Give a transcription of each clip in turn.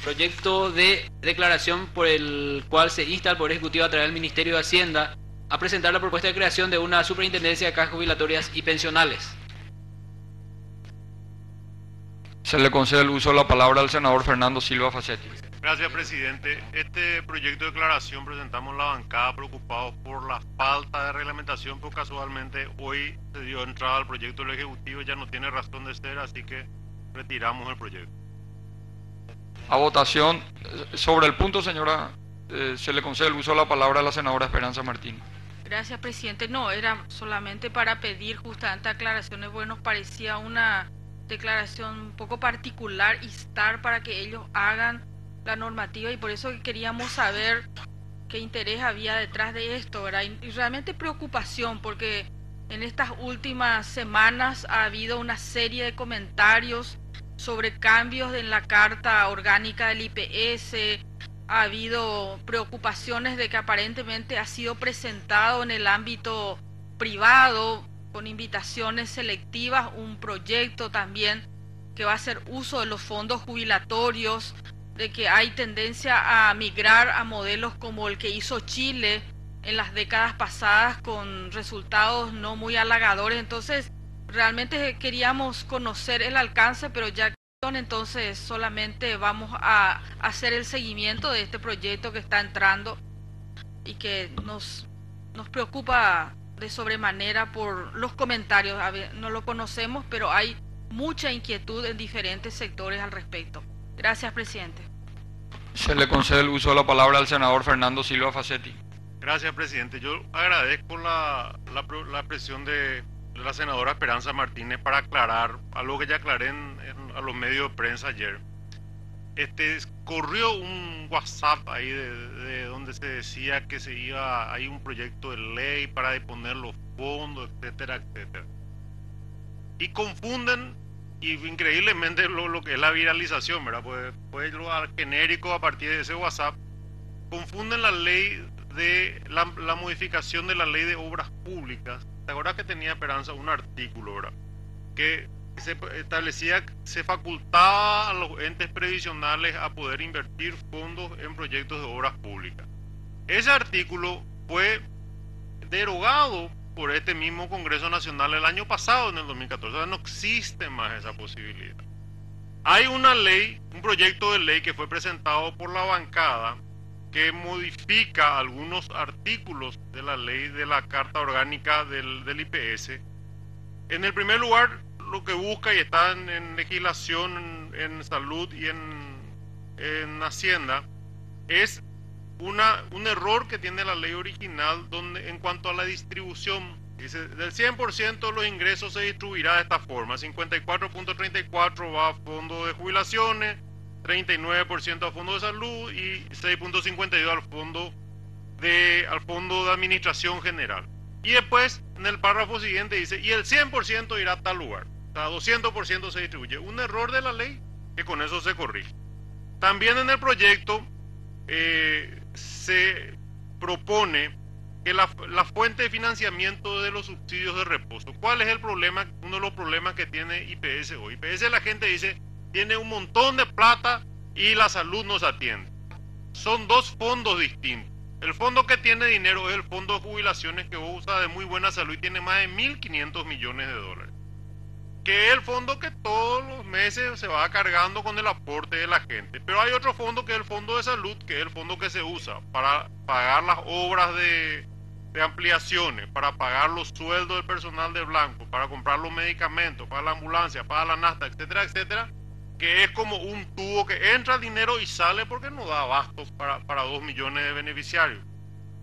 Proyecto de declaración por el cual se insta al Poder Ejecutivo a través del Ministerio de Hacienda a presentar la propuesta de creación de una superintendencia de cajas jubilatorias y pensionales. Se le concede el uso de la palabra al senador Fernando Silva Facetti. Gracias, presidente. Este proyecto de declaración presentamos en la bancada preocupados por la falta de reglamentación, porque casualmente hoy se dio entrada al proyecto del Ejecutivo, ya no tiene razón de ser, así que retiramos el proyecto. A votación sobre el punto, señora, se le concede el uso de la palabra a la senadora Esperanza Martínez. Gracias, presidente. No, era solamente para pedir justamente aclaraciones, porque nos parecía una declaración un poco particular, instar para que ellos hagan la normativa, y por eso queríamos saber qué interés había detrás de esto, ¿verdad? Y realmente preocupación, porque en estas últimas semanas ha habido una serie de comentarios sobre cambios en la Carta Orgánica del IPS. Ha habido preocupaciones de que aparentemente ha sido presentado en el ámbito privado, con invitaciones selectivas, un proyecto también que va a hacer uso de los fondos jubilatorios, de que hay tendencia a migrar a modelos como el que hizo Chile en las décadas pasadas con resultados no muy halagadores. Entonces, realmente queríamos conocer el alcance, pero ya entonces solamente vamos a hacer el seguimiento de este proyecto que está entrando y que nos preocupa de sobremanera por los comentarios. No lo conocemos, pero hay mucha inquietud en diferentes sectores al respecto. Gracias, presidente. Se le concede el uso de la palabra al senador Fernando Silva Facetti. Gracias, presidente. Yo agradezco la presión de la senadora Esperanza Martínez para aclarar algo que ya aclaré a los medios de prensa ayer. Corrió un WhatsApp ahí de donde se decía que hay un proyecto de ley para disponer los fondos, etcétera, etcétera. Y confunden, y increíblemente lo que es la viralización, ¿verdad? Pues lo genérico a partir de ese WhatsApp, confunden la ley de la modificación de la ley de obras públicas. ¿Te acuerdas que tenía Esperanza un artículo, ¿verdad?, que se establecía, se facultaba a los entes previsionales a poder invertir fondos en proyectos de obras públicas? Ese artículo fue derogado por este mismo Congreso Nacional el año pasado, en el 2014. O sea, no existe más esa posibilidad. Hay una ley, un proyecto de ley que fue presentado por la bancada que modifica algunos artículos de la ley de la Carta Orgánica del IPS. En el primer lugar, lo que busca, y está en legislación, en salud y en Hacienda, es un error que tiene la ley original, donde en cuanto a la distribución, dice, del 100% de los ingresos se distribuirá de esta forma: 54.34 va a fondo de jubilaciones, 39% al fondo de salud y 6.52 al fondo de administración general. Y después, en el párrafo siguiente dice, y el 100% irá a tal lugar. O sea, 200% se distribuye. Un error de la ley que con eso se corrige. También en el proyecto se propone que la fuente de financiamiento de los subsidios de reposo. ¿Cuál es el problema? Uno de los problemas que tiene IPS hoy. IPS, la gente dice, tiene un montón de plata y la salud no se atiende. Son dos fondos distintos. El fondo que tiene dinero es el fondo de jubilaciones, que usa de muy buena salud y tiene más de 1.500 millones de dólares. Que es el fondo que todos los meses se va cargando con el aporte de la gente. Pero hay otro fondo que es el fondo de salud, que es el fondo que se usa para pagar las obras de ampliaciones, para pagar los sueldos del personal de blanco, para comprar los medicamentos, para la ambulancia, para la nafta, etcétera, etcétera, que es como un tubo que entra el dinero y sale porque no da abasto para 2 millones de beneficiarios.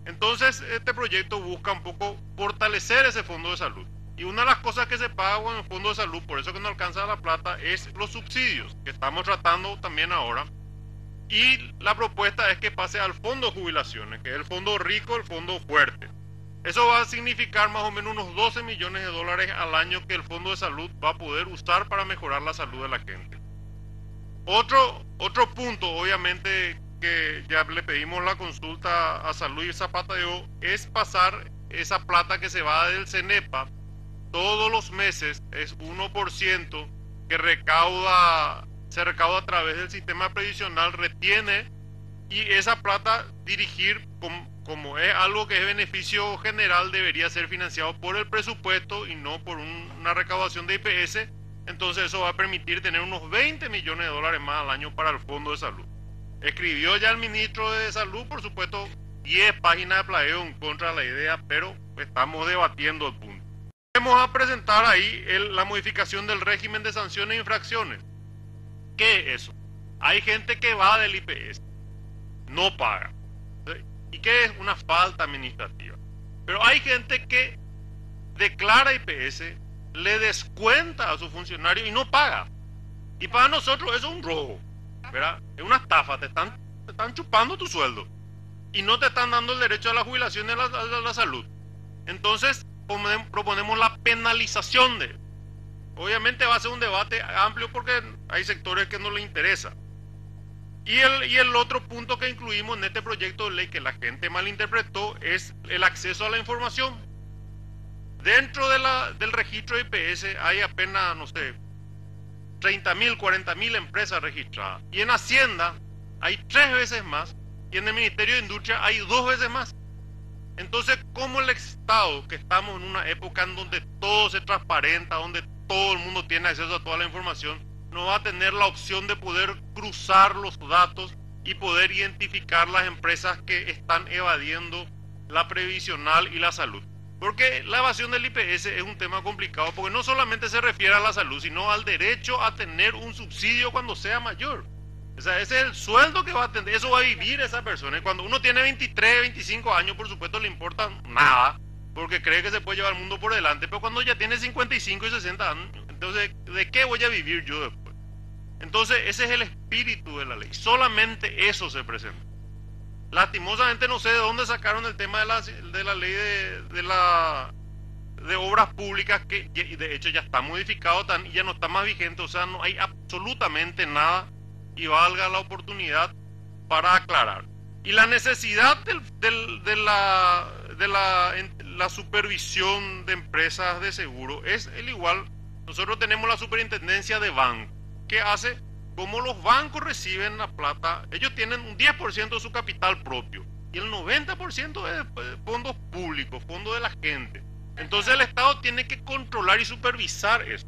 Entonces, este proyecto busca un poco fortalecer ese fondo de salud. Y una de las cosas que se paga con el fondo de salud, por eso que no alcanza la plata, es los subsidios, que estamos tratando también ahora. Y la propuesta es que pase al fondo de jubilaciones, que es el fondo rico, el fondo fuerte. Eso va a significar más o menos unos 12 millones de dólares al año que el fondo de salud va a poder usar para mejorar la salud de la gente. Otro punto, obviamente, que ya le pedimos la consulta a Salud y Zapata de O, es pasar esa plata que se va del CENEPA todos los meses, es 1% que recauda se recauda a través del sistema previsional, retiene y esa plata dirigir, como es algo que es beneficio general, debería ser financiado por el presupuesto y no por una recaudación de IPS. Entonces eso va a permitir tener unos 20 millones de dólares más al año para el Fondo de Salud. Escribió ya el ministro de Salud, por supuesto, 10 páginas de plagueo en contra de la idea, pero estamos debatiendo el punto. Vamos a presentar ahí la modificación del régimen de sanciones e infracciones. ¿Qué es eso? Hay gente que va del IPS, no paga, y que es una falta administrativa. Pero hay gente que declara IPS, le descuenta a su funcionario y no paga. Y para nosotros eso es un robo, ¿verdad? Es una estafa, te están chupando tu sueldo y no te están dando el derecho a la jubilación y a la salud. Entonces proponemos la penalización de él. Obviamente va a ser un debate amplio porque hay sectores que no les interesa. Y el otro punto que incluimos en este proyecto de ley que la gente malinterpretó es el acceso a la información. Dentro del registro de IPS hay apenas, no sé, 30.000, 40.000 empresas registradas. Y en Hacienda hay 3 veces más. Y en el Ministerio de Industria hay 2 veces más. Entonces, ¿cómo el Estado, que estamos en una época en donde todo se transparenta, donde todo el mundo tiene acceso a toda la información, no va a tener la opción de poder cruzar los datos y poder identificar las empresas que están evadiendo la previsional y la salud? Porque la evasión del IPS es un tema complicado, porque no solamente se refiere a la salud, sino al derecho a tener un subsidio cuando sea mayor. O sea, ese es el sueldo que va a tener, eso va a vivir esa persona. Y cuando uno tiene 23, 25 años, por supuesto, le importa nada, porque cree que se puede llevar el mundo por delante. Pero cuando ya tiene 55 y 60 años, entonces, ¿de qué voy a vivir yo después? Entonces, ese es el espíritu de la ley. Solamente eso se presenta. Lastimosamente no sé de dónde sacaron el tema de la ley de obras públicas, que de hecho ya está modificado y ya no está más vigente. O sea, no hay absolutamente nada, y valga la oportunidad para aclarar. Y la necesidad de la supervisión de empresas de seguro es el igual. Nosotros tenemos la superintendencia de banco, que hace como los bancos reciben la plata. Ellos tienen un 10% de su capital propio y el 90% es fondos públicos, fondos de la gente. Entonces el Estado tiene que controlar y supervisar eso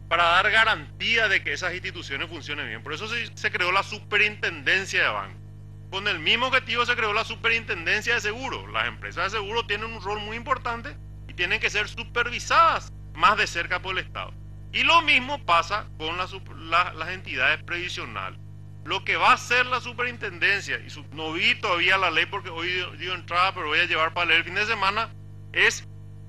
para dar garantía de que esas instituciones funcionen bien. Por eso se creó la superintendencia de banco. Con el mismo objetivo se creó la superintendencia de seguro. Las empresas de seguro tienen un rol muy importante y tienen que ser supervisadas más de cerca por el Estado. Y lo mismo pasa con las entidades previsionales. Lo que va a hacer la superintendencia, y no vi todavía la ley porque hoy dio entrada, pero voy a llevar para leer el fin de semana, es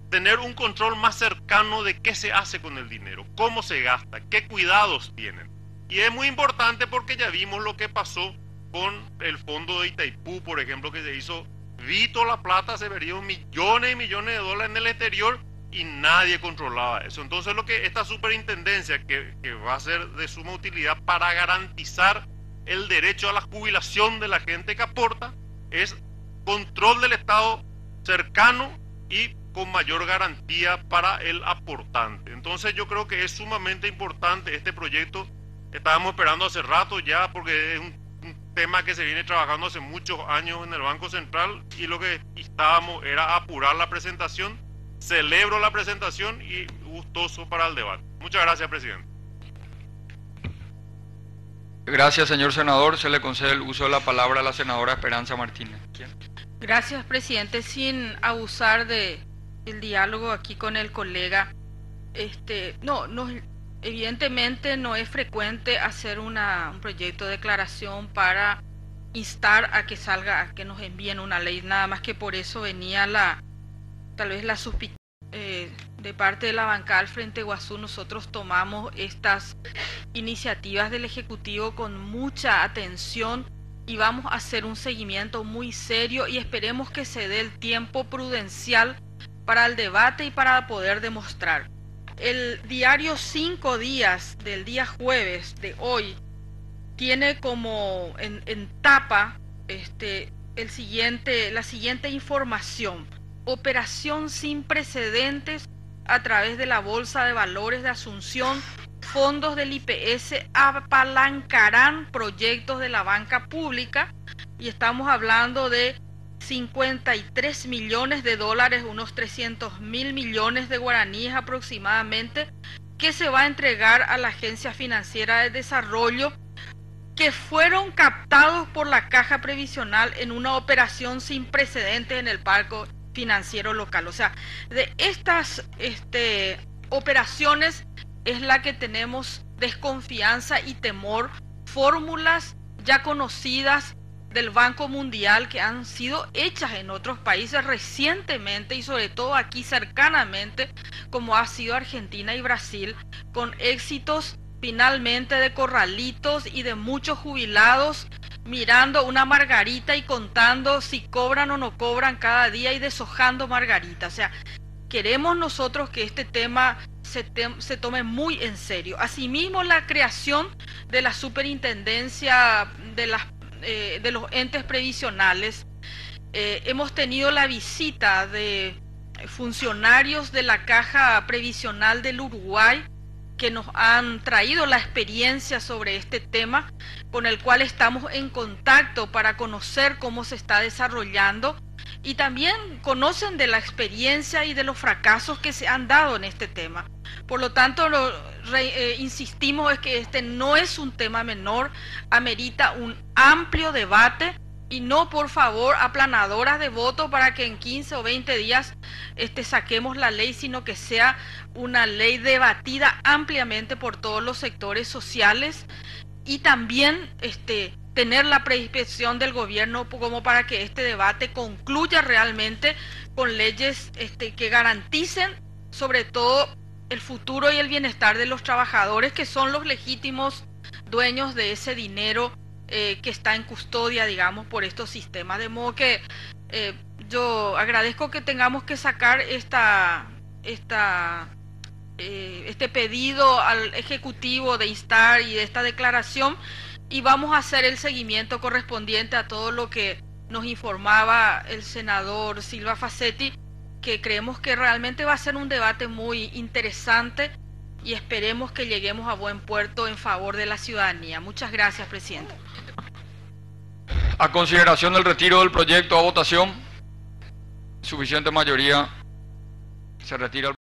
tener un control más cercano de qué se hace con el dinero, cómo se gasta, qué cuidados tienen. Y es muy importante porque ya vimos lo que pasó con el fondo de Itaipú, por ejemplo, que se hizo vito la plata, se verían millones y millones de dólares en el exterior y nadie controlaba eso. Entonces lo que esta superintendencia, que va a ser de suma utilidad para garantizar el derecho a la jubilación de la gente que aporta, es control del Estado cercano y con mayor garantía para el aportante. Entonces yo creo que es sumamente importante este proyecto. Estábamos esperando hace rato ya, porque es un tema que se viene trabajando hace muchos años en el Banco Central, y lo que estábamos era apurar la presentación. Celebro la presentación y gustoso para el debate. Muchas gracias, presidente. Gracias, señor senador. Se le concede el uso de la palabra a la senadora Esperanza Martínez. ¿Quién? Gracias, presidente. Sin abusar del diálogo aquí con el colega, evidentemente no es frecuente hacer un proyecto de declaración para instar a que salga, a que nos envíen una ley, nada más que por eso venía tal vez la sospecha de parte de la bancada del Frente Guazú. Nosotros tomamos estas iniciativas del Ejecutivo con mucha atención y vamos a hacer un seguimiento muy serio, y esperemos que se dé el tiempo prudencial para el debate y para poder demostrar. El diario 5 días del día jueves de hoy tiene como en tapa la siguiente información: operación sin precedentes a través de la Bolsa de Valores de Asunción, fondos del IPS apalancarán proyectos de la banca pública, y estamos hablando de 53 millones de dólares, unos 300 mil millones de guaraníes aproximadamente, que se va a entregar a la Agencia Financiera de Desarrollo, que fueron captados por la Caja Previsional en una operación sin precedentes en el parque financiero local. O sea, de estas operaciones es la que tenemos desconfianza y temor, fórmulas ya conocidas del Banco Mundial que han sido hechas en otros países recientemente y sobre todo aquí cercanamente, como ha sido Argentina y Brasil, con éxitos finalmente de corralitos y de muchos jubilados mirando una margarita y contando si cobran o no cobran cada día y deshojando margarita. O sea, queremos nosotros que este tema se tome muy en serio. Asimismo, la creación de la superintendencia de los entes previsionales. Hemos tenido la visita de funcionarios de la Caja Previsional del Uruguay que nos han traído la experiencia sobre este tema, con el cual estamos en contacto para conocer cómo se está desarrollando, y también conocen de la experiencia y de los fracasos que se han dado en este tema. Por lo tanto, insistimos es que este no es un tema menor, amerita un amplio debate y no, por favor, aplanadoras de voto para que en 15 o 20 días saquemos la ley, sino que sea una ley debatida ampliamente por todos los sectores sociales, y también tener la predisposición del gobierno como para que este debate concluya realmente con leyes que garanticen sobre todo el futuro y el bienestar de los trabajadores, que son los legítimos dueños de ese dinero que está en custodia, digamos, por estos sistemas. De modo que yo agradezco que tengamos que sacar este pedido al Ejecutivo de instar y de esta declaración, y vamos a hacer el seguimiento correspondiente a todo lo que nos informaba el senador Silva Facetti, que creemos que realmente va a ser un debate muy interesante y esperemos que lleguemos a buen puerto en favor de la ciudadanía. Muchas gracias, presidente. A consideración del retiro del proyecto a votación, suficiente mayoría, se retira el